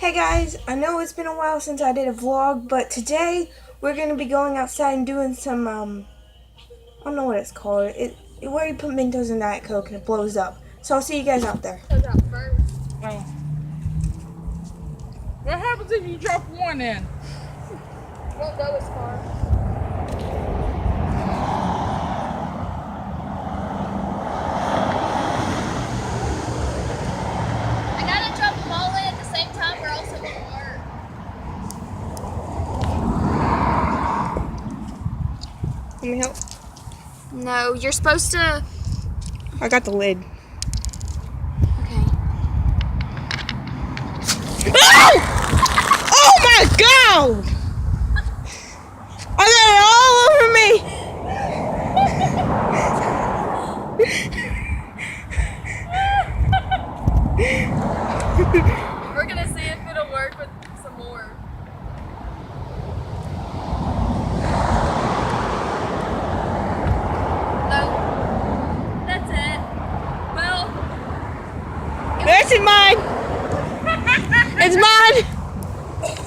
Hey guys, I know it's been a while since I did a vlog, but today we're going to be going outside and doing some, I don't know what it's called. Where you put Mentos in Diet Coke and it blows up. So I'll see you guys out there. Oh. What happens if you drop one in? Won't go as far. I gotta drop them all in at the same time or else it won't work. Let me help. No, you're supposed to... I got the lid. Okay. Oh my god! I got it all over me! We're gonna see if it'll work with some more. No. That's it. Well... This is mine! It's mine!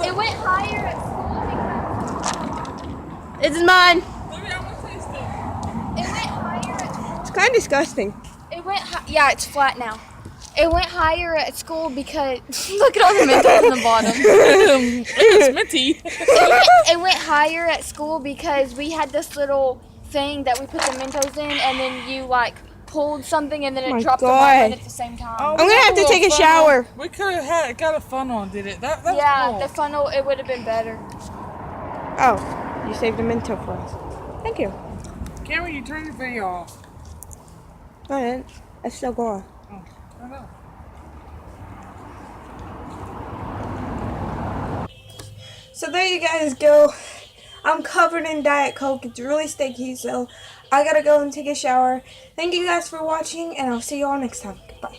It went higher at school because... It's mine! Let me have one taste it. It went higher at school. It's kind of disgusting. It went yeah, it's flat now. It went higher at school because look at all the Mentos in the bottom. It's minty. It went higher at school because we had this little thing that we put the Mentos in, and then you like pulled something, and then Oh it my dropped them all in God. at the same time. Oh, I'm gonna have to take a fun shower. on. We could have got a funnel and did it. That was Yeah, cool. the funnel, it would have been better. Oh, you saved a Mento for us. Thank you. Cameron, you turn your video off. I didn't. It's still going. Oh, I know. So there you guys go. I'm covered in Diet Coke. It's really sticky, so I gotta go and take a shower. Thank you guys for watching, and I'll see you all next time. Goodbye.